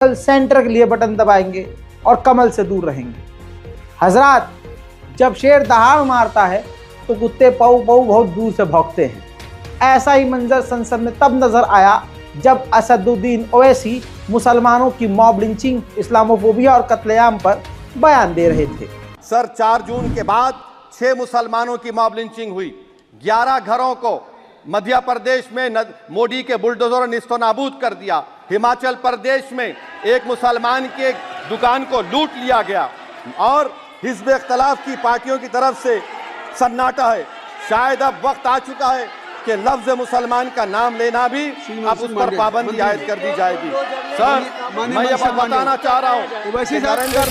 Centre के लिए button दबाएंगे और कमल से दूर रहेंगे। हजरात, जब शेर दहाड़ मारता है तो कुत्ते पाऊ पाऊ बहुत दूर से भौंकते हैं। ऐसा ही मंजर संसद में तब नजर आया जब असदुद्दीन ओवैसी मुसलमानों की मॉब लिंचिंग, इस्लामोफोबिया और कत्लेआम पर बयान दे रहे थे। सर, 4 जून के बाद 6 मुसलमानों की मॉब लिंचिंग हुई। 11 घरों को मध्य प्रदेश में मोदी के बुलडोजर ने निस्तनाबूद कर दिया। हिमाचल प्रदेश में एक मुसलमान की एक दुकान को लूट लिया गया और हिज़्ब इख्तिलाफ की पार्टियों की तरफ से सन्नाटा है। शायद अब वक्त आ चुका है कि लफ्ज़ मुसलमान का नाम लेना भी अब उस पर पाबंदी आयद कर दी जाएगी। सर, मैं ये बात बताना चाह रहा हूँ।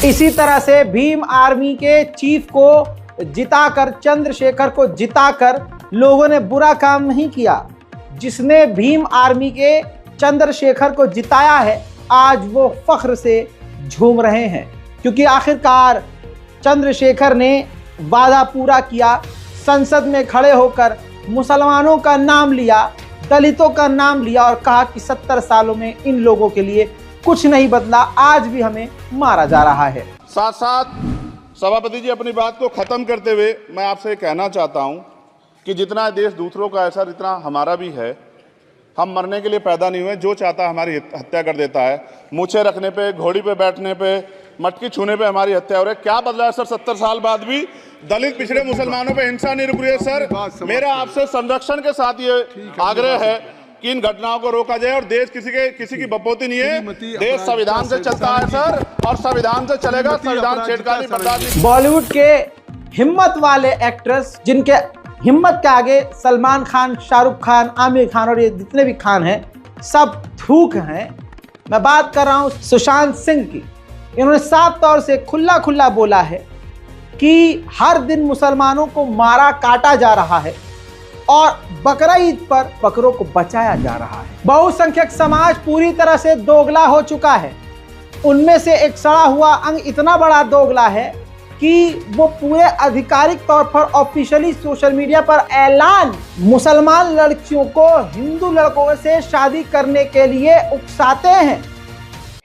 इसी तरह से भीम आर्मी के चीफ को जिताकर, चंद्रशेखर को जिताकर लोगों ने बुरा काम नहीं किया। जिसने भीम आर्मी के चंद्रशेखर को जिताया है, आज वो फख्र से झूम रहे हैं, क्योंकि आखिरकार चंद्रशेखर ने वादा पूरा किया। संसद में खड़े होकर मुसलमानों का नाम लिया, दलितों का नाम लिया और कहा कि 70 सालों में इन लोगों के लिए कुछ नहीं बदला, आज भी हमें मारा जा रहा है। साथ साथ सभापति जी, अपनी बात को खत्म करते हुए मैं आपसे कहना चाहता हूं कि जितना देश दूसरों का ऐसा, जितना हमारा भी है। हम मरने के लिए पैदा नहीं हुए। जो चाहता है हमारी हत्या कर देता है। मूछे रखने पे, घोड़ी पे बैठने पे, मटकी छूने पे हमारी हत्या हो रही है। क्या बदला है सर? 70 साल बाद भी दलित पिछड़े मुसलमानों पे हिंसा नहीं रुक रही है। सर, मेरा आपसे संरक्षण के साथ ये आग्रह है कि इन घटनाओं को रोका जाए। और देश किसी की बपोती नहीं है। देश संविधान से चलता है सर, और संविधान से चलेगा। संविधान छेड़खानी बर्दाश्त नहीं। बॉलीवुड के हिम्मत वाले एक्ट्रेस, जिनके हिम्मत के आगे सलमान खान, शाहरुख खान, आमिर खान और ये जितने भी खान हैं, सब थूक हैं। मैं बात कर रहा हूं सुशांत सिंह की। इन्होंने साफ तौर से खुला बोला है कि हर दिन मुसलमानों को मारा काटा जा रहा है और बकरा ईद पर बकरों को बचाया जा रहा है। बहुसंख्यक समाज पूरी तरह से दोगला हो चुका है। उनमें से एक सड़ा हुआ अंग इतना बड़ा दोगला है कि वो पूरे आधिकारिक तौर पर ऑफिशियली सोशल मीडिया पर ऐलान मुसलमान लड़कियों को हिंदू लड़कों से शादी करने के लिए उकसाते हैं।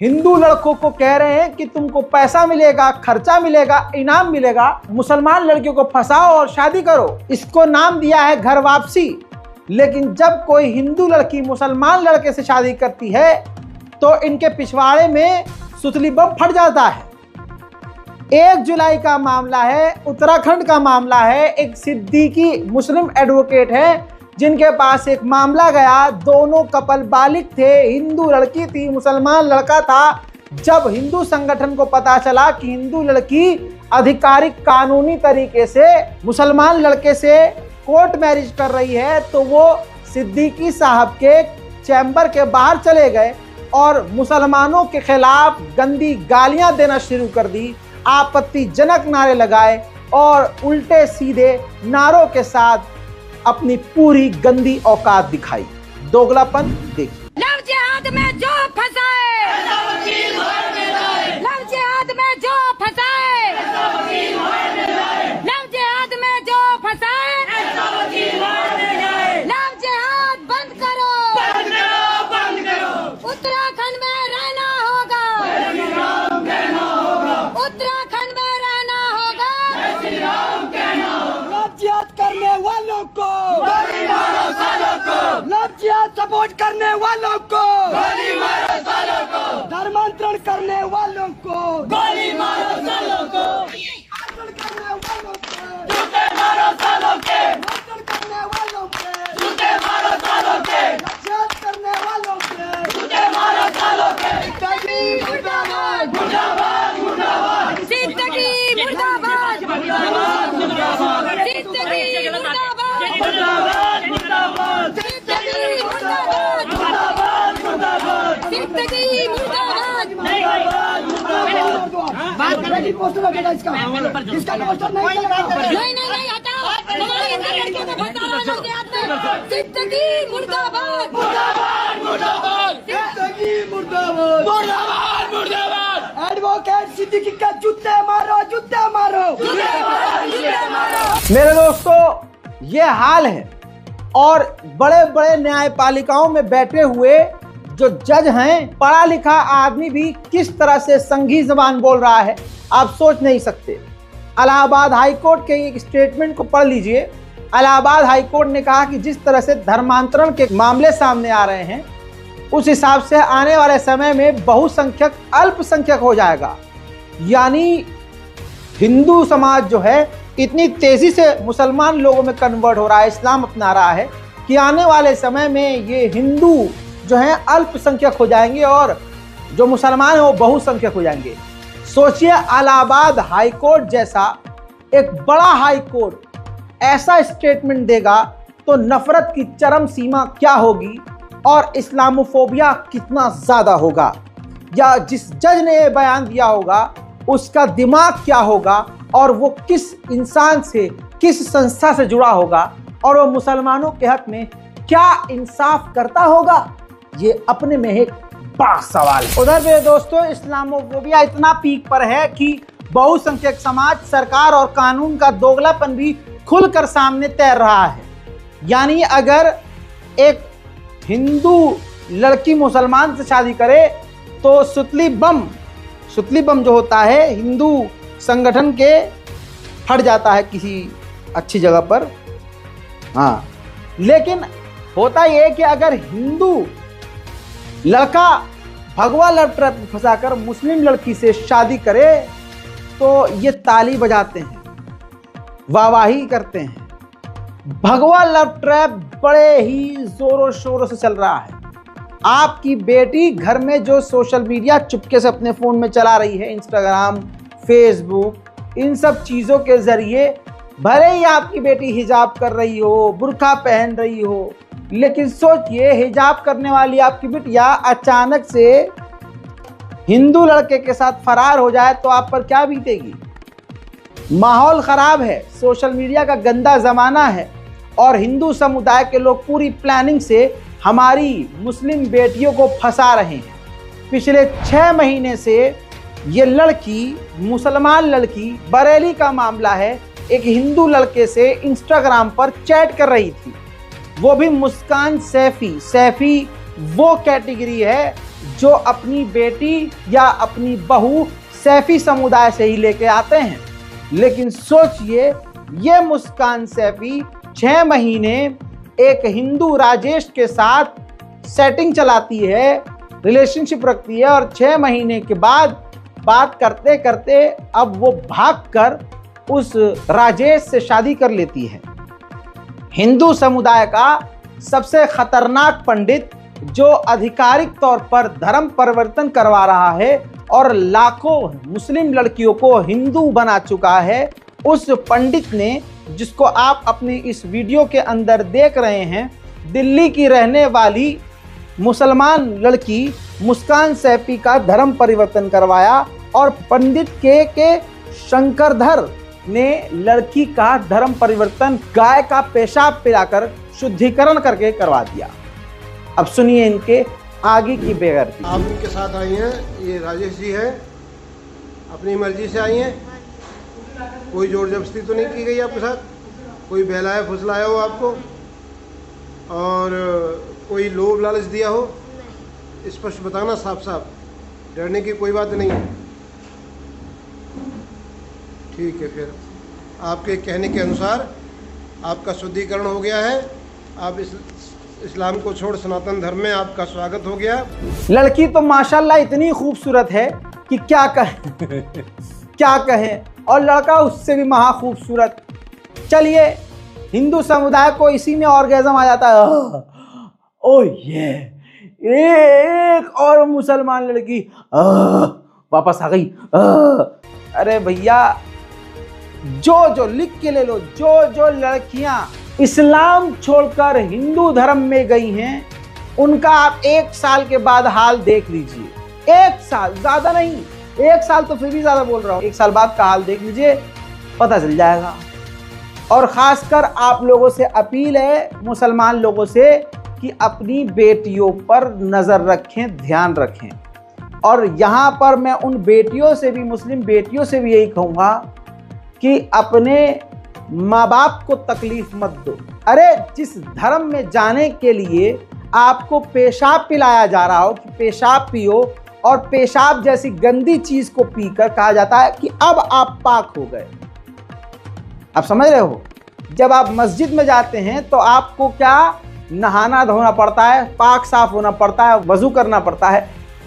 हिंदू लड़कों को कह रहे हैं कि तुमको पैसा मिलेगा, खर्चा मिलेगा, इनाम मिलेगा, मुसलमान लड़कियों को फंसाओ और शादी करो। इसको नाम दिया है घर वापसी। लेकिन जब कोई हिंदू लड़की मुसलमान लड़के से शादी करती है तो इनके पिछवाड़े में सुतली बम फट जाता है। 1 जुलाई का मामला है, उत्तराखंड का मामला है। एक सिद्दीकी मुस्लिम एडवोकेट है जिनके पास एक मामला गया। दोनों कपल बालिग थे, हिंदू लड़की थी, मुसलमान लड़का था। जब हिंदू संगठन को पता चला कि हिंदू लड़की आधिकारिक कानूनी तरीके से मुसलमान लड़के से कोर्ट मैरिज कर रही है, तो वो सिद्दीकी साहब के चैम्बर के बाहर चले गए और मुसलमानों के खिलाफ गंदी गालियां देना शुरू कर दी, आपत्तिजनक नारे लगाए और उल्टे सीधे नारों के साथ अपनी पूरी गंदी औकात दिखाई। दोगलापन देखिए। लव जिहाद में जो फंसाए, लव जिहाद में जो फंसाए, लव जिहाद में जो फंसाए, लव जिहाद बंद करो, बंद करो। उत्तराखंड में रहना होगा, उत्तराखंड में रहना होगा। लव जिहाद करने वालों को गोली मारो, सालों को लव जिहाद सपोर्ट करने वालों को गोली मारो, सालों को धर्मांतरण करने वालों को गोली मारो, सालों को करने वालों को जूते मारो, सालों के करने वालों के जूते मारो, सालों के जिहाद करने वालों के जूते मारो, सालों के। मुर्दाबाद, मुर्दाबाद, मुर्दाबाद। सिद्दीकी मुर्दाबाद, मुर्दाबाद, मुर्दाबाद। सिद्दीकी मुर्दाबाद, मुर्दाबाद, मुर्दाबाद। सिद्दीकी मुर्दाबाद, मुर्दाबाद, मुर्दाबाद। सिद्दीकी मुर्दाबाद, मुर्दाबाद, मुर्दाबाद। बात कर रही पोस्टर लगेगा इसका पोस्टर नहीं हटाओ। हमारे लड़के को फंसा लोग याद में। सिद्दीकी मुर्दाबाद, मुर्दाबाद, मुर्दाबाद। सिद्दीकी मुर्दाबाद, मुर्दाबाद, मुर्दाबाद। एडवोकेट सिद्दीकी का जूते मारो, जूते मारो, जूते मारो, जूते मारो। मेरे दोस्तों, ये हाल है और बड़े बड़े न्यायपालिकाओं में बैठे हुए जो जज हैं, पढ़ा लिखा आदमी भी किस तरह से संघी जबान बोल रहा है आप सोच नहीं सकते। इलाहाबाद हाईकोर्ट के एक स्टेटमेंट को पढ़ लीजिए। इलाहाबाद हाईकोर्ट ने कहा कि जिस तरह से धर्मांतरण के मामले सामने आ रहे हैं, उस हिसाब से आने वाले समय में बहुसंख्यक अल्पसंख्यक हो जाएगा। यानी हिंदू समाज जो है इतनी तेजी से मुसलमान लोगों में कन्वर्ट हो रहा है, इस्लाम अपना रहा है कि आने वाले समय में ये हिंदू जो है अल्पसंख्यक हो जाएंगे और जो मुसलमान है वो बहुसंख्यक हो जाएंगे। सोचिए, इलाहाबाद हाईकोर्ट जैसा एक बड़ा हाईकोर्ट ऐसा स्टेटमेंट देगा तो नफरत की चरम सीमा क्या होगी और इस्लामोफोबिया कितना ज्यादा होगा, या जिस जज ने ये बयान दिया होगा उसका दिमाग क्या होगा और वो किस इंसान से, किस संस्था से जुड़ा होगा और वो मुसलमानों के हक में क्या इंसाफ करता होगा, ये अपने में एक बड़ा सवाल है। उधर मेरे दोस्तों, इस्लामोफोबिया इतना पीक पर है कि बहुसंख्यक समाज, सरकार और कानून का दोगलापन भी खुलकर सामने तैर रहा है। यानी अगर एक हिंदू लड़की मुसलमान से शादी करे तो सुतली बम जो होता है हिंदू संगठन के फट जाता है किसी अच्छी जगह पर। हाँ, लेकिन होता यह है कि अगर हिंदू लड़का भगवा लव ट्रैप में फंसाकर मुस्लिम लड़की से शादी करे तो ये ताली बजाते हैं, वाहवाही करते हैं। भगवा लव ट्रैप बड़े ही जोरों शोरों से चल रहा है। आपकी बेटी घर में जो सोशल मीडिया चुपके से अपने फ़ोन में चला रही है, इंस्टाग्राम, फेसबुक, इन सब चीज़ों के ज़रिए भले ही आपकी बेटी हिजाब कर रही हो, बुर्का पहन रही हो, लेकिन सोचिए हिजाब करने वाली आपकी बिटिया अचानक से हिंदू लड़के के साथ फरार हो जाए तो आप पर क्या बीतेगी। माहौल ख़राब है, सोशल मीडिया का गंदा ज़माना है और हिंदू समुदाय के लोग पूरी प्लानिंग से हमारी मुस्लिम बेटियों को फंसा रहे हैं। पिछले 6 महीने से ये लड़की, मुसलमान लड़की, बरेली का मामला है, एक हिंदू लड़के से इंस्टाग्राम पर चैट कर रही थी, वो भी मुस्कान सैफी वो कैटेगरी है जो अपनी बेटी या अपनी बहू सैफी समुदाय से ही लेके आते हैं। लेकिन सोचिए, ये मुस्कान सैफी 6 महीने एक हिंदू राजेश के साथ सेटिंग चलाती है, रिलेशनशिप रखती है और 6 महीने के बाद बात करते करते अब वो भागकर उस राजेश से शादी कर लेती है। हिंदू समुदाय का सबसे खतरनाक पंडित जो आधिकारिक तौर पर धर्म परिवर्तन करवा रहा है और लाखों मुस्लिम लड़कियों को हिंदू बना चुका है, उस पंडित ने, जिसको आप अपनी इस वीडियो के अंदर देख रहे हैं, दिल्ली की रहने वाली मुसलमान लड़की मुस्कान सैफी का धर्म परिवर्तन करवाया और पंडित के शंकरधर ने लड़की का धर्म परिवर्तन गाय का पेशाब पिलाकर शुद्धिकरण करके करवा दिया। अब सुनिए इनके आगे की बेगैरती। आप इनके साथ आई हैं, ये राजेश जी हैं, अपनी मर्जी से आई हैं, कोई जोर जबरदस्ती तो नहीं की गई आपके साथ, कोई बहलाया फुसलाया हो आपको और कोई लोभ लालच दिया हो, स्पष्ट बताना साफ साफ, डरने की कोई बात नहीं है। ठीक है, फिर आपके कहने के अनुसार आपका शुद्धिकरण हो गया है, आप इस्लाम को छोड़ सनातन धर्म में आपका स्वागत हो गया। लड़की तो माशाल्लाह इतनी खूबसूरत है कि क्या कहें क्या कहें, और लड़का उससे भी महा खूबसूरत। चलिए, हिंदू समुदाय को इसी में ऑर्गेज़म आ जाता है। ओह ये एक और मुसलमान लड़की वापस आ गई। अरे भैया, जो लिख के ले लो, जो लड़कियां इस्लाम छोड़कर हिंदू धर्म में गई हैं, उनका आप 1 साल के बाद हाल देख लीजिए। 1 साल, ज्यादा नहीं, 1 साल तो फिर भी ज्यादा बोल रहा हूं, 1 साल बाद का हाल देख लीजिए, पता चल जाएगा। और खासकर आप लोगों से अपील है, मुसलमान लोगों से, कि अपनी बेटियों पर नजर रखें, ध्यान रखें। और यहाँ पर मैं उन बेटियों से भी, मुस्लिम बेटियों से भी यही कहूँगा कि अपने माँ बाप को तकलीफ मत दो। अरे जिस धर्म में जाने के लिए आपको पेशाब पिलाया जा रहा हो कि पेशाब पियो, और पेशाब जैसी गंदी चीज को पीकर कहा जाता है कि अब आप पाक हो गए। आप समझ रहे हो? जब आप मस्जिद में जाते हैं तो आपको क्या नहाना धोना पड़ता है, पाक साफ होना पड़ता है, वजू करना पड़ता है,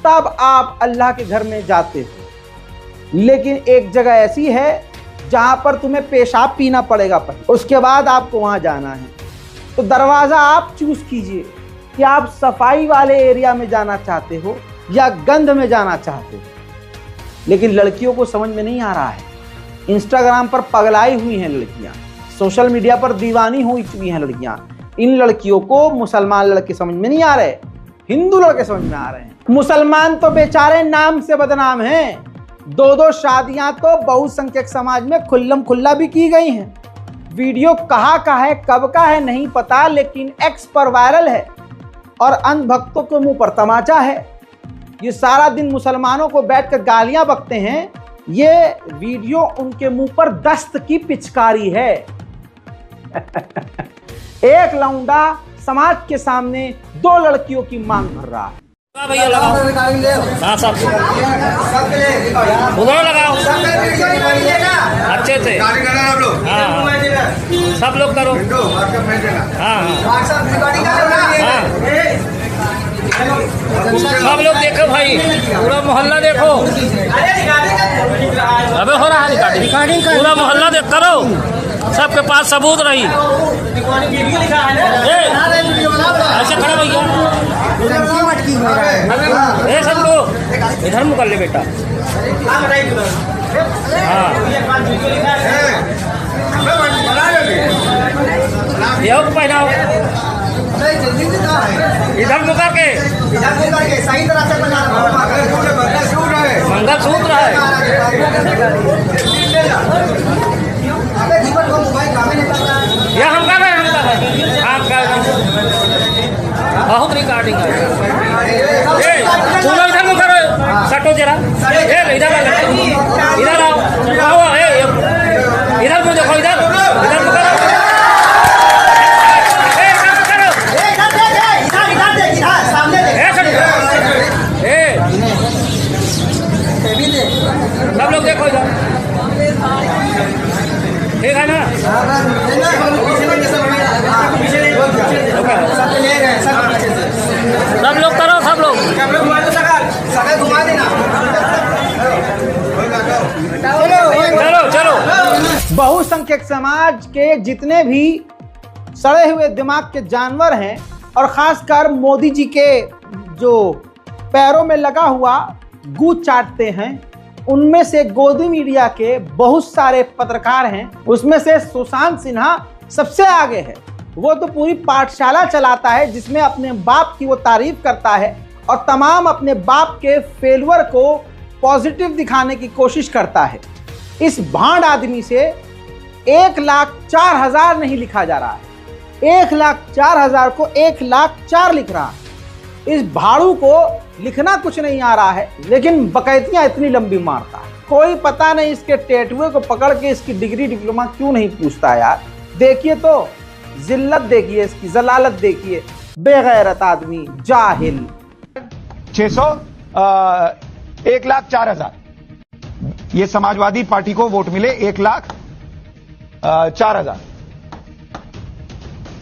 तब आप अल्लाह के घर में जाते हो। लेकिन एक जगह ऐसी है जहां पर तुम्हें पेशाब पीना पड़ेगा पहले, उसके बाद आपको वहां जाना है। तो दरवाजा आप चूज कीजिए कि आप सफाई वाले एरिया में जाना चाहते हो या गंध में जाना चाहते हो। लेकिन लड़कियों को समझ में नहीं आ रहा है। इंस्टाग्राम पर पगलाई हुई हैं लड़कियां, सोशल मीडिया पर दीवानी हो चुकी हैं लड़कियां। इन लड़कियों को मुसलमान लड़के समझ में नहीं आ रहे, हिंदू लड़के समझ में आ रहे हैं। मुसलमान तो बेचारे नाम से बदनाम हैं। 2-2 शादियां तो बहुसंख्यक समाज में खुल्लम खुल्ला भी की गई हैं। वीडियो कहाँ का है, कब का है नहीं पता, लेकिन एक्स पर वायरल है और अंधभक्तों के मुंह पर तमाचा है। ये सारा दिन मुसलमानों को बैठकर गालियां बकते हैं। ये वीडियो उनके मुंह पर दस्त की पिचकारी है। एक लौंडा समाज के सामने 2 लड़कियों की मांग भर रहा है। भैया लगाओ, हाँ सब उधर लगाओ अच्छे से, हाँ सब लोग करो, हाँ सब लोग देखो भाई, पूरा मोहल्ला देखो। अबे हो रहा है रिकॉर्डिंग, पूरा मोहल्ला देख करो, सबके पास सबूत रही। ऐसे खड़ा भैया, सबको इधर मुकर ले बेटा। हाँ ये पहनाओ, इधर मुकर के सही तरह से मंगलसूत्र है। ये हम कर रहे हैं, आप कर बहुत रिकॉर्डिंग है। पूरा इधर मुकर सटो जरा, इधर इधर आओ, इधर को देखो, इधर इधर मुकर, सब लोग देखो इधर, ठीक है ना? सब लोग करो, सब लोग चलो चलो। बहुसंख्यक समाज के जितने भी सड़े हुए दिमाग के जानवर हैं, और खासकर मोदी जी के जो पैरों में लगा हुआ गू चाटते हैं, उनमें से गोदी मीडिया के बहुत सारे पत्रकार हैं। उसमें से सुशांत सिन्हा सबसे आगे है। वो तो पूरी पाठशाला चलाता है जिसमें अपने बाप की वो तारीफ करता है और तमाम अपने बाप के फेलुअर को पॉजिटिव दिखाने की कोशिश करता है। इस भांड आदमी से 1,04,000 नहीं लिखा जा रहा है, 1,04,000 को 1,04,000 लिख रहा है। इस भाड़ू को लिखना कुछ नहीं आ रहा है, लेकिन बकैतियां इतनी लंबी मारता है। कोई पता नहीं इसके टेटुए को पकड़ के इसकी डिग्री डिप्लोमा क्यों नहीं पूछता है यार। देखिए तो जिल्लत देखिए, इसकी जलालत देखिए, बेगैरत आदमी, जाहिल। 600 1,04,000 ये समाजवादी पार्टी को वोट मिले, 1,04,000।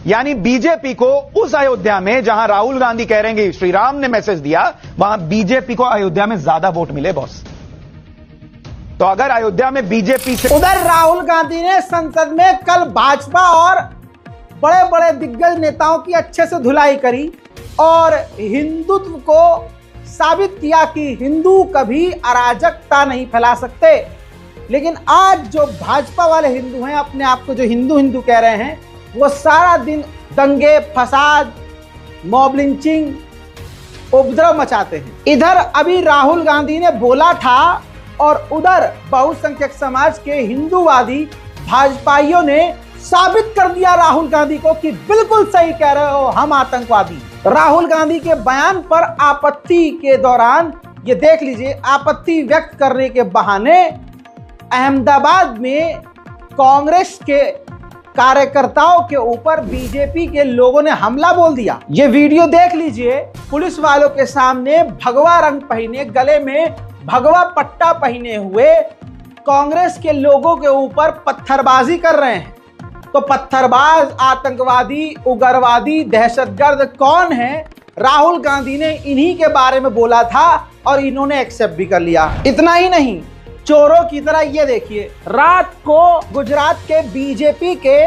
यानी बीजेपी को उस अयोध्या में जहां राहुल गांधी कह रहे हैं कि श्री राम ने मैसेज दिया, वहां बीजेपी को अयोध्या में ज्यादा वोट मिले बॉस। तो अगर अयोध्या में बीजेपी से, उधर राहुल गांधी ने संसद में कल भाजपा और बड़े बड़े दिग्गज नेताओं की अच्छे से धुलाई करी और हिंदुत्व को साबित किया कि हिंदू कभी अराजकता नहीं फैला सकते। लेकिन आज जो भाजपा वाले हिंदू हैं, अपने आप को जो हिंदू हिंदू कह रहे हैं, वो सारा दिन दंगे फसाद, मॉब लिंचिंग, उपद्रव मचाते हैं। इधर अभी राहुल गांधी ने बोला था और उधर बहुसंख्यक समाज के हिंदूवादी भाजपाइयों ने साबित कर दिया राहुल गांधी को कि बिल्कुल सही कह रहे हो, हम आतंकवादी। राहुल गांधी के बयान पर आपत्ति के दौरान ये देख लीजिए, आपत्ति व्यक्त करने के बहाने अहमदाबाद में कांग्रेस के कार्यकर्ताओं के ऊपर बीजेपी के लोगों ने हमला बोल दिया। ये वीडियो देख लीजिए। पुलिस वालों के सामने भगवा रंग पहने, गले में भगवा पट्टा पहने हुए कांग्रेस के लोगों के ऊपर पत्थरबाजी कर रहे हैं। तो पत्थरबाज, आतंकवादी, उग्रवादी, दहशतगर्द कौन है? राहुल गांधी ने इन्हीं के बारे में बोला था और इन्होंने एक्सेप्ट भी कर लिया। इतना ही नहीं, चोरों की तरह ये देखिए, रात को गुजरात के बीजेपी के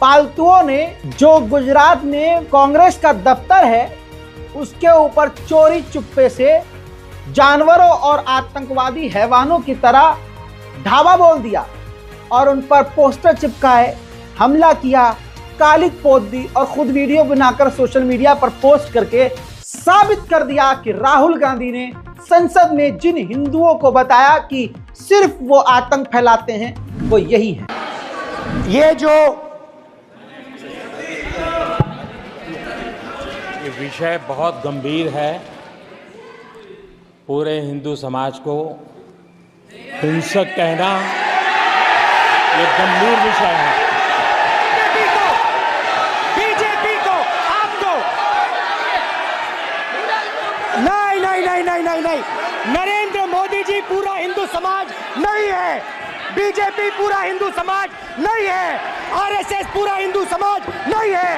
पालतुओं ने, जो गुजरात में कांग्रेस का दफ्तर है, उसके ऊपर चोरी चुप्पे से जानवरों और आतंकवादी हैवानों की तरह ढाबा बोल दिया और उन पर पोस्टर चिपकाए, हमला किया, कालिक पोत दी और खुद वीडियो बनाकर सोशल मीडिया पर पोस्ट करके साबित कर दिया कि राहुल गांधी ने संसद में जिन हिंदुओं को बताया कि सिर्फ वो आतंक फैलाते हैं, वो यही है। ये विषय बहुत गंभीर है। पूरे हिंदू समाज को हिंसक कहना ये गंभीर विषय है। बीजेपी को आपको नहीं, नरेंद्र मोदी जी पूरा हिंदू समाज नहीं है, बीजेपी पूरा हिंदू समाज नहीं है, आरएसएस पूरा हिंदू समाज नहीं है।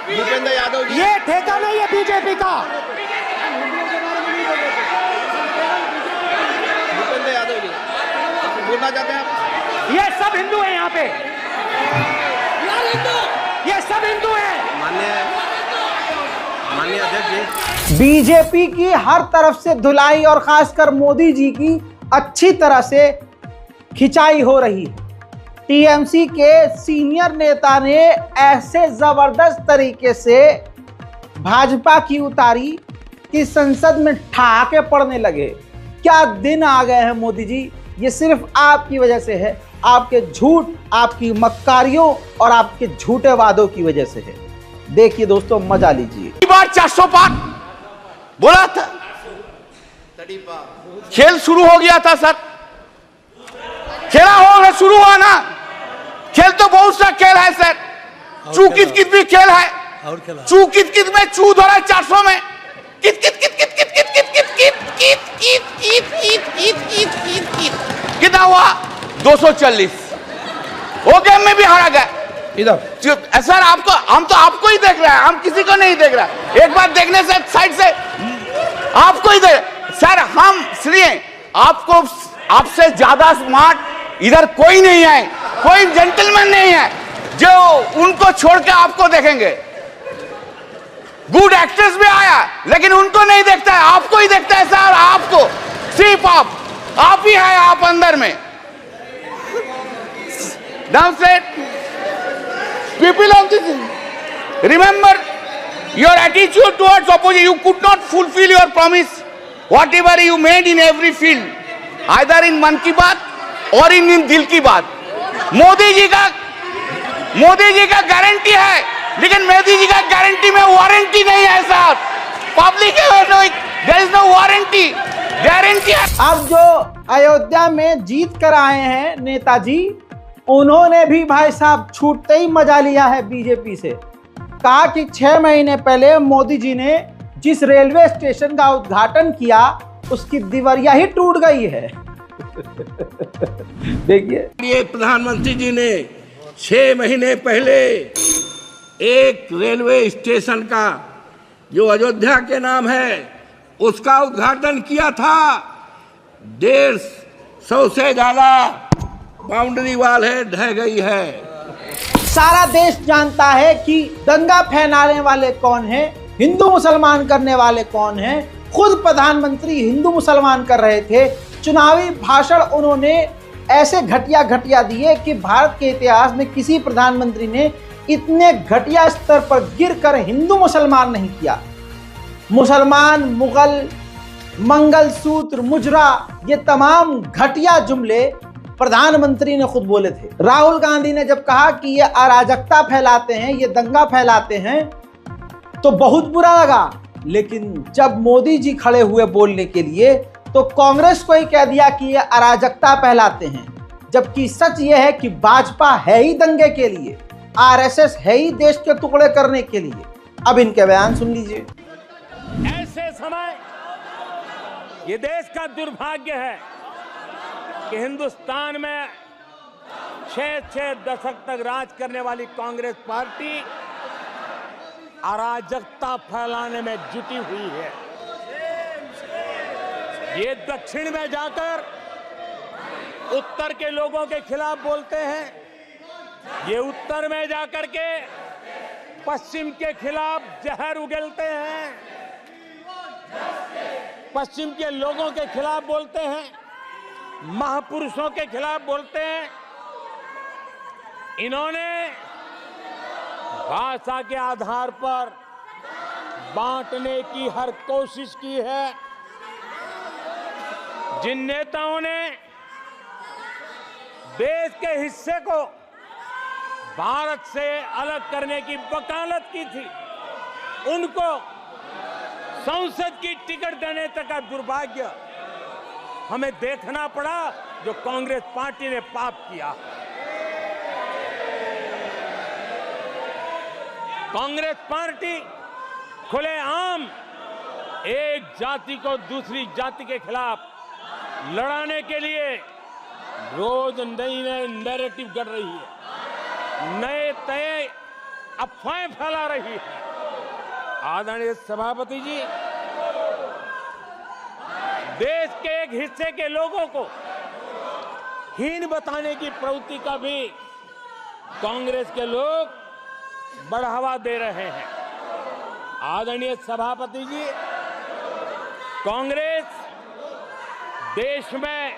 भूपेंद्र यादव जी, ये ठेका नहीं है बीजेपी का। भूपेंद्र यादव जी बोलना चाहते हैं आप? ये सब हिंदू हैं यहाँ पे, ये सब हिंदू हैं। माननीय अध्यक्ष जी, बीजेपी की हर तरफ से धुलाई और खासकर मोदी जी की अच्छी तरह से खिंचाई हो रही है। टीएमसी के सीनियर नेता ने ऐसे जबरदस्त तरीके से भाजपा की उतारी कि संसद में ठहाके पड़ने लगे। क्या दिन आ गए हैं मोदी जी, ये सिर्फ आपकी वजह से है, आपके झूठ, आपकी मक्कारियों और आपके झूठे वादों की वजह से है। देखिए दोस्तों, मजा लीजिए। बार 400 पार बोला था, खेल शुरू हो गया था सर, खेला होगा, शुरू हुआ ना। खेल तो बहुत सा खेल है सर, चू कित कित भी खेल है, चू कित कित में चू धरा 400 में, कित कित कित कित कित कित कित कित कित कित कित कित कित कित कित कित कित कितना हुआ? 240। वो गेम में भी हारा गया। इधर सर आपको, हम तो आपको ही देख रहे हैं, हम किसी को नहीं देख रहे। एक बार देखने से साइड से आपको ही देख सर, हम इसलिए आपको, आपसे ज्यादा स्मार्ट इधर कोई नहीं है, कोई जेंटलमैन नहीं है जो उनको छोड़ के आपको देखेंगे। गुड एक्टर्स भी आया लेकिन उनको नहीं देखता है, आपको ही देखता है सर। आपको सिर्फ आप ही है, आप अंदर में। Now said, people of this, remember your attitude towards opposition. You could not fulfill your promise, whatever you made in every field, either in मन की बात और इन दिल की बात। मोदी जी का गारंटी है, लेकिन मोदी जी का गारंटी में वारंटी नहीं है साहब। Public there is no warranty, guarantee है। अब जो अयोध्या में जीत कर आए हैं नेताजी, उन्होंने भी भाई साहब छूटते ही मजा लिया है बीजेपी से। कहा कि 6 महीने पहले मोदी जी ने जिस रेलवे स्टेशन का उद्घाटन किया, उसकी दीवारियां ही टूट गई है। देखिए, ये प्रधानमंत्री जी ने 6 महीने पहले एक रेलवे स्टेशन का जो अयोध्या के नाम है उसका उद्घाटन किया था। 150 से ज्यादा बाउंड्री वाल है, ढह गई है। सारा देश जानता है कि दंगा फैलाने वाले कौन हैं, हिंदू मुसलमान करने वाले कौन हैं। खुद प्रधानमंत्री हिंदू मुसलमान कर रहे थे। चुनावी भाषण उन्होंने ऐसे घटिया दिए कि भारत के इतिहास में किसी प्रधानमंत्री ने इतने घटिया स्तर पर गिरकर हिंदू मुसलमान नहीं किया। मुसलमान, मुगल, मंगलसूत्र, मुजरा, ये तमाम घटिया जुमले प्रधानमंत्री ने खुद बोले थे। राहुल गांधी ने जब कहा कि ये अराजकता फैलाते हैं, ये दंगा फैलाते हैं, तो बहुत बुरा लगा। लेकिन जब मोदी जी खड़े हुए बोलने के लिए तो कांग्रेस को ही कह दिया कि ये अराजकता फैलाते हैं, जबकि सच ये है कि भाजपा है ही दंगे के लिए, आरएसएस है ही देश के टुकड़े करने के लिए। अब इनके बयान सुन लीजिए। ऐसे समय ये देश का दुर्भाग्य है कि हिंदुस्तान में 6 दशक तक राज करने वाली कांग्रेस पार्टी अराजकता फैलाने में जुटी हुई है। ये दक्षिण में जाकर उत्तर के लोगों के खिलाफ बोलते हैं, ये उत्तर में जाकर के पश्चिम के खिलाफ जहर उगलते हैं, पश्चिम के लोगों के खिलाफ बोलते हैं, महापुरुषों के खिलाफ बोलते हैं। इन्होंने भाषा के आधार पर बांटने की हर कोशिश की है। जिन नेताओं ने देश के हिस्से को भारत से अलग करने की वकालत की थी, उनको संसद की टिकट देने तक का दुर्भाग्य हमें देखना पड़ा, जो कांग्रेस पार्टी ने पाप किया। कांग्रेस पार्टी खुलेआम एक जाति को दूसरी जाति के खिलाफ लड़ाने के लिए रोज नई नैरेटिव गढ़ रही है, नए तय अफवाहें फैला रही है। आदरणीय सभापति जी, देश के एक हिस्से के लोगों को हीन बताने की प्रवृत्ति का भी कांग्रेस के लोग बढ़ावा दे रहे हैं। आदरणीय सभापति जी, कांग्रेस देश में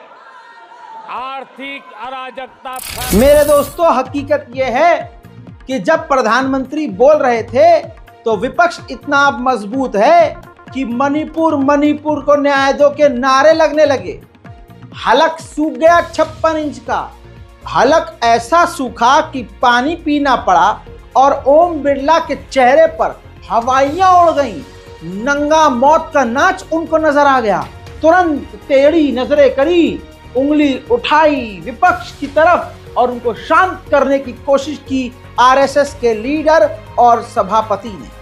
आर्थिक अराजकता। मेरे दोस्तों, हकीकत यह है कि जब प्रधानमंत्री बोल रहे थे तो विपक्ष इतना मजबूत है कि मणिपुर को न्याय दो के नारे लगने लगे। हलक सूख गया 56 इंच का, हलक ऐसा सूखा कि पानी पीना पड़ा और ओम बिरला के चेहरे पर हवाइयां उड़ गईं। नंगा मौत का नाच उनको नजर आ गया। तुरंत टेढ़ी नजरें करी, उंगली उठाई विपक्ष की तरफ और उनको शांत करने की कोशिश की आरएसएस के लीडर और सभापति ने।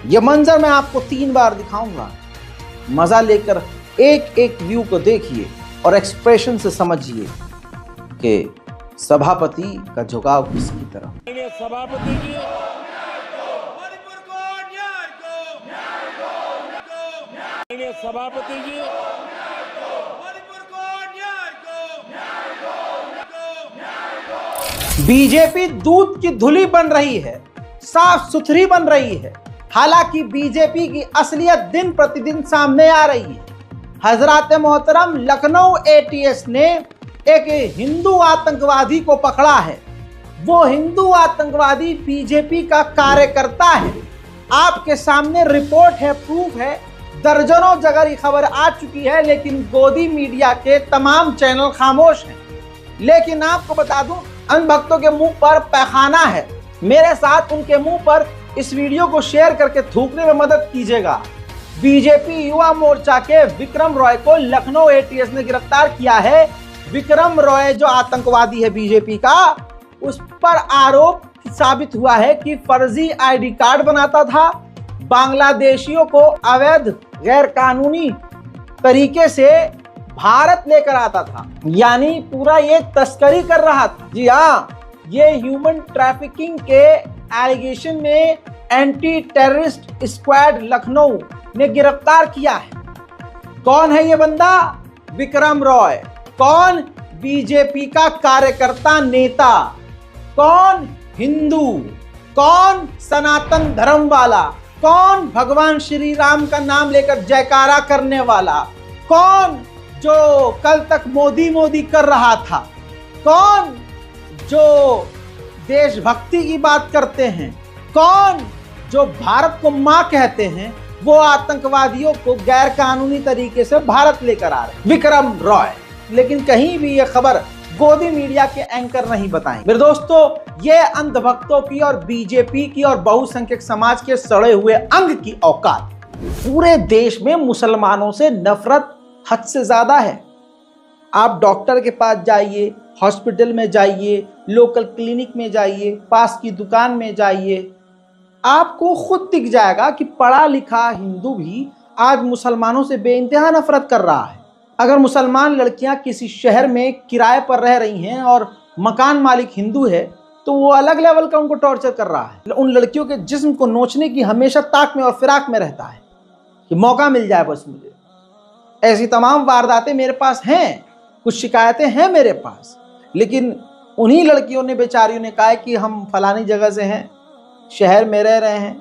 यह मंजर मैं आपको 3 बार दिखाऊंगा। मजा लेकर एक एक व्यू को देखिए और एक्सप्रेशन से समझिए कि सभापति का झुकाव किसकी तरफ। सभापति जी, सभापति जी, बीजेपी दूध की धुली बन रही है, साफ सुथरी बन रही है। हालांकि बीजेपी की असलियत दिन प्रतिदिन सामने आ रही है। हजरात मोहतरम, लखनऊ एटीएस ने एक हिंदू आतंकवादी को पकड़ा है। वो हिंदू आतंकवादी बीजेपी का कार्यकर्ता है। आपके सामने रिपोर्ट है, प्रूफ है, दर्जनों जगह ये खबर आ चुकी है, लेकिन गोदी मीडिया के तमाम चैनल खामोश हैं। लेकिन आपको बता दूं, अंधभक्तों के मुंह पर पैखाना है। मेरे साथ उनके मुंह पर इस वीडियो को शेयर करके थूकने में मदद कीजिएगा। बीजेपी युवा मोर्चा के विक्रम रॉय को लखनऊ एटीएस ने गिरफ्तार किया है। विक्रम रॉय जो आतंकवादी है बीजेपी का, उस पर आरोप साबित हुआ है कि फर्जी आईडी कार्ड बनाता था, बांग्लादेशियों को अवैध गैर कानूनी तरीके से भारत लेकर आता था, यानी पूरा ये तस्करी कर रहा था। जी हाँ, ये ह्यूमन ट्रैफिकिंग के एलिगेशन में एंटी टेररिस्ट स्क्वाड लखनऊ ने गिरफ्तार किया है। कौन है ये बंदा? विक्रम रॉय। कौन? बीजेपी का कार्यकर्ता नेता। कौन? हिंदू। कौन? सनातन धर्म वाला। कौन? भगवान श्री राम का नाम लेकर जयकारा करने वाला। कौन? जो कल तक मोदी मोदी कर रहा था। कौन? जो देशभक्ति की बात करते हैं। कौन? जो भारत को मां कहते हैं। वो आतंकवादियों को गैर कानूनी तरीके से भारत लेकर आ रहे। विक्रम रॉय लेकिन कहीं भी ये खबर गोदी मीडिया के एंकर नहीं बताएं। मेरे दोस्तों, ये अंधभक्तों की और बीजेपी की और बहुसंख्यक समाज के सड़े हुए अंग की औकात। पूरे देश में मुसलमानों से नफरत हद से ज्यादा है। आप डॉक्टर के पास जाइए, हॉस्पिटल में जाइए, लोकल क्लिनिक में जाइए, पास की दुकान में जाइए, आपको खुद दिख जाएगा कि पढ़ा लिखा हिंदू भी आज मुसलमानों से बेइंतहा नफरत कर रहा है। अगर मुसलमान लड़कियां किसी शहर में किराए पर रह रही हैं और मकान मालिक हिंदू है तो वो अलग लेवल का उनको टॉर्चर कर रहा है। उन लड़कियों के जिस्म को नोचने की हमेशा ताक में और फिराक में रहता है कि मौका मिल जाए बस मुझे। ऐसी तमाम वारदातें मेरे पास हैं, कुछ शिकायतें हैं मेरे पास, लेकिन उन्हीं लड़कियों ने, बेचारियों ने कहा कि हम फलानी जगह से हैं, शहर में रह रहे हैं,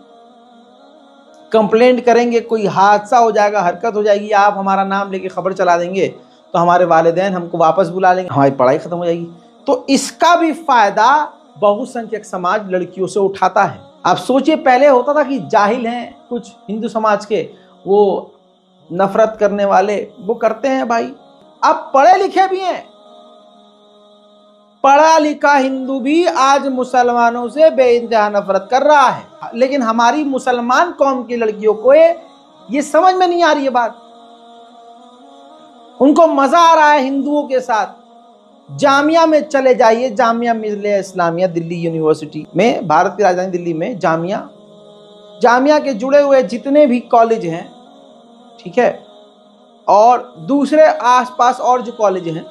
कंप्लेंट करेंगे, कोई हादसा हो जाएगा, हरकत हो जाएगी, आप हमारा नाम लेके खबर चला देंगे तो हमारे वालिदैन हमको वापस बुला लेंगे, हमारी पढ़ाई खत्म हो जाएगी। तो इसका भी फायदा बहुसंख्यक समाज लड़कियों से उठाता है। आप सोचिए, पहले होता था कि जाहिल हैं कुछ हिंदू समाज के, वो नफरत करने वाले, वो करते हैं भाई। अब पढ़े लिखे भी हैं, पढ़ा लिखा हिंदू भी आज मुसलमानों से बेइंतहा नफरत कर रहा है। लेकिन हमारी मुसलमान कौम की लड़कियों को ये समझ में नहीं आ रही है बात। उनको मजा आ रहा है हिंदुओं के साथ। जामिया में चले जाइए, जामिया मिल्लिया इस्लामिया दिल्ली यूनिवर्सिटी में, भारत की राजधानी दिल्ली में जामिया के जुड़े हुए जितने भी कॉलेज हैं, ठीक है, और दूसरे आसपास और जो कॉलेज हैं,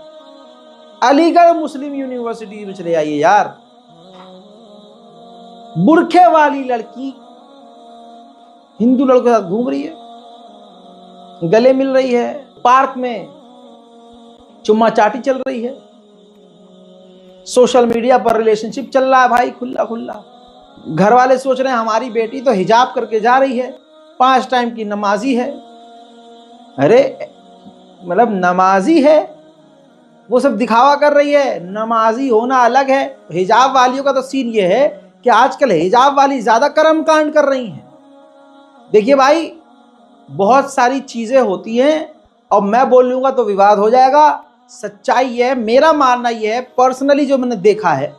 अलीगढ़ मुस्लिम यूनिवर्सिटी में चले जाइए यार, बुरखे वाली लड़की हिंदू लड़कों के साथ घूम रही है, गले मिल रही है, पार्क में चुम्मा चाटी चल रही है, सोशल मीडिया पर रिलेशनशिप चल रहा है भाई, खुल्ला खुल्ला। घर वाले सोच रहे हैं हमारी बेटी तो हिजाब करके जा रही है, 5 टाइम की नमाजी है। अरे मतलब नमाजी है, वो सब दिखावा कर रही है, नमाजी होना अलग है। हिजाब वालियों का तो सीन ये है कि आजकल हिजाब वाली ज्यादा कर्म कांड कर रही हैं। देखिए भाई, बहुत सारी चीजें होती हैं और मैं बोलूंगा तो विवाद हो जाएगा। सच्चाई है, मेरा मानना यह है, पर्सनली जो मैंने देखा है,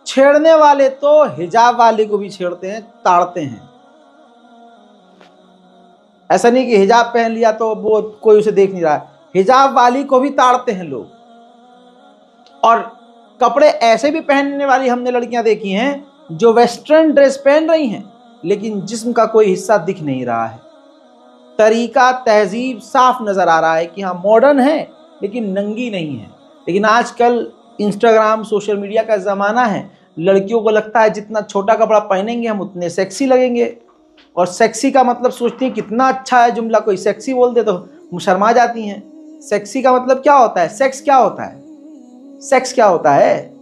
छेड़ने वाले तो हिजाब वाले को भी छेड़ते हैं, ताड़ते हैं। ऐसा नहीं कि हिजाब पहन लिया तो वो कोई उसे देख नहीं रहा है, हिजाब वाली को भी ताड़ते हैं लोग। और कपड़े ऐसे भी पहनने वाली हमने लड़कियां देखी हैं जो वेस्टर्न ड्रेस पहन रही हैं लेकिन जिस्म का कोई हिस्सा दिख नहीं रहा है। तरीका, तहजीब साफ नजर आ रहा है कि हाँ मॉडर्न है लेकिन नंगी नहीं है। लेकिन आजकल इंस्टाग्राम, सोशल मीडिया का ज़माना है, लड़कियों को लगता है जितना छोटा कपड़ा पहनेंगे हम उतने सेक्सी लगेंगे। और सेक्सी का मतलब सोचती हैं कितना अच्छा है जुमला, कोई सेक्सी बोल दे तो शर्मा जाती हैं। सेक्सी का मतलब क्या होता है? सेक्स क्या होता है? सेक्स क्या होता है?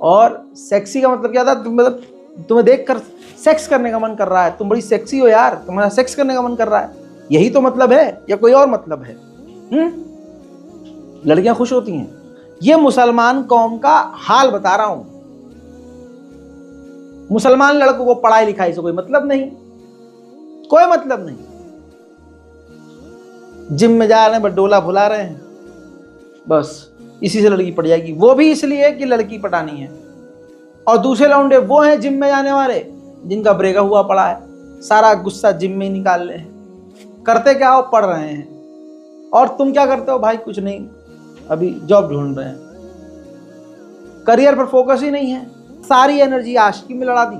और सेक्सी का मतलब क्या था? मतलब तुम्हें देखकर सेक्स करने का मन कर रहा है, तुम बड़ी सेक्सी हो यार, तुम्हारा सेक्स करने का मन कर रहा है, यही तो मतलब है या कोई और मतलब है? लड़कियां खुश होती हैं। ये मुसलमान कौम का हाल बता रहा हूं। मुसलमान लड़कों को पढ़ाई लिखाई से कोई मतलब नहीं, कोई मतलब नहीं। जिम में जा रहे हैं, बस डोला भुला रहे हैं, बस इसी से लड़की पड़ जाएगी। वो भी इसलिए कि लड़की पटानी है। और दूसरे लौंडे वो हैं जिम में जाने वाले जिनका ब्रेकअप हुआ पड़ा है, सारा गुस्सा जिम में ही निकाल रहे हैं। करते क्या हो? पढ़ रहे हैं। और तुम क्या करते हो भाई? कुछ नहीं, अभी जॉब ढूंढ रहे हैं, करियर पर फोकस ही नहीं है, सारी एनर्जी आशिकी में लड़ा दी,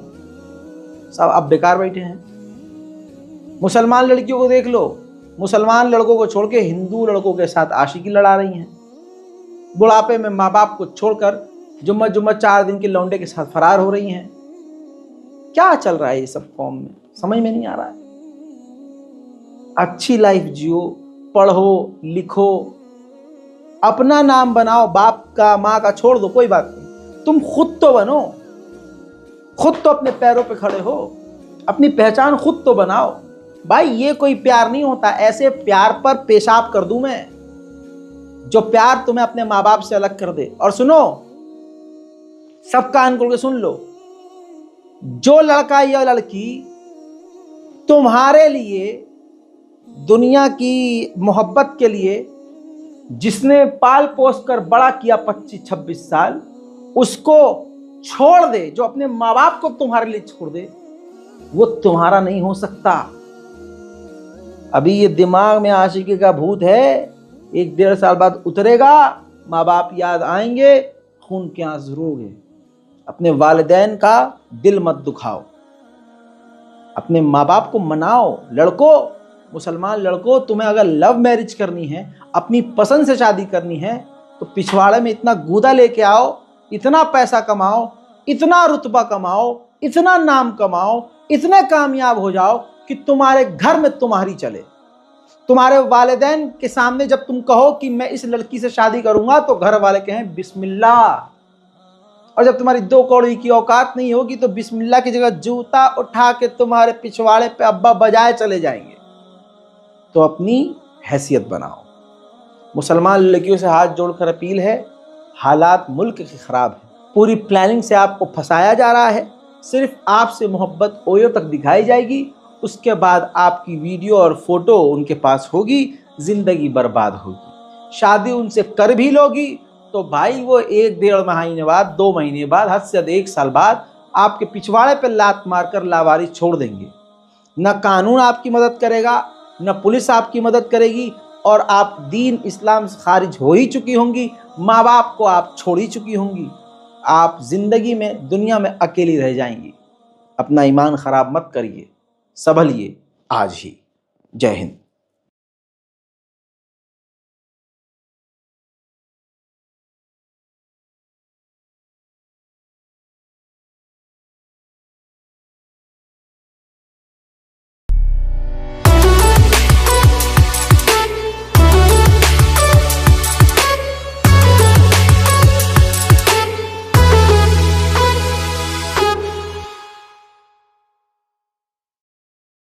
सब अब बेकार बैठे हैं। मुसलमान लड़कियों को देख लो, मुसलमान लड़कों को छोड़ के हिंदू लड़कों के साथ आशिकी लड़ा रही हैं। बुढ़ापे में माँ बाप को छोड़कर जुम्मा 4 दिन के लौंडे के साथ फरार हो रही हैं। क्या चल रहा है ये सब कौम में? समझ में नहीं आ रहा है। अच्छी लाइफ जियो, पढ़ो लिखो, अपना नाम बनाओ, बाप का माँ का छोड़ दो, कोई बात नहीं, तुम खुद तो बनो, खुद तो अपने पैरों पे खड़े हो, अपनी पहचान खुद तो बनाओ। भाई ये कोई प्यार नहीं होता, ऐसे प्यार पर पेशाब कर दूं मैं जो प्यार तुम्हें अपने माँ बाप से अलग कर दे। और सुनो, सब कान खोल के सुन लो, जो लड़का या लड़की तुम्हारे लिए दुनिया की मोहब्बत के लिए जिसने पाल पोस कर बड़ा किया 25-26 साल, उसको छोड़ दे, जो अपने माँ बाप को तुम्हारे लिए छोड़ दे, वो तुम्हारा नहीं हो सकता। अभी ये दिमाग में आशिकी का भूत है, 1-1.5 साल बाद उतरेगा, माँ बाप याद आएंगे, खून के आंसू रोगे। अपने वालिदैन का दिल मत दुखाओ, अपने माँ बाप को मनाओ। लड़कों, मुसलमान लड़कों, तुम्हें अगर लव मैरिज करनी है, अपनी पसंद से शादी करनी है, तो पिछवाड़े में इतना गूदा लेके आओ, इतना पैसा कमाओ, इतना रुतबा कमाओ, इतना नाम कमाओ, इतने कामयाब हो जाओ कि तुम्हारे घर में तुम्हारी चले। तुम्हारे वालिदैन के सामने जब तुम कहो कि मैं इस लड़की से शादी करूंगा, तो घर वाले कहें बिस्मिल्लाह। और जब तुम्हारी 2 कौड़ी की औकात नहीं होगी, तो बिस्मिल्लाह की जगह जूता उठा के तुम्हारे पिछवाड़े पे अब्बा बजाए चले जाएंगे। तो अपनी हैसियत बनाओ। मुसलमान लड़कियों से हाथ जोड़कर अपील है, हालात मुल्क के खराब है, पूरी प्लानिंग से आपको फंसाया जा रहा है। सिर्फ आपसे मोहब्बत ओयो तक दिखाई जाएगी, उसके बाद आपकी वीडियो और फोटो उनके पास होगी, जिंदगी बर्बाद होगी। शादी उनसे कर भी लोगी तो भाई वो 1-1.5 महीने बाद, 2 महीने बाद, हद से ज़्यादा 1 साल बाद आपके पिछवाड़े पर लात मारकर लावारिस छोड़ देंगे। न कानून आपकी मदद करेगा, न पुलिस आपकी मदद करेगी, और आप दीन इस्लाम से खारिज हो ही चुकी होंगी, माँ बाप को आप छोड़ ही चुकी होंगी। आप जिंदगी में, दुनिया में अकेली रह जाएंगी। अपना ईमान खराब मत करिए, संभलिए आज ही। जय हिंद।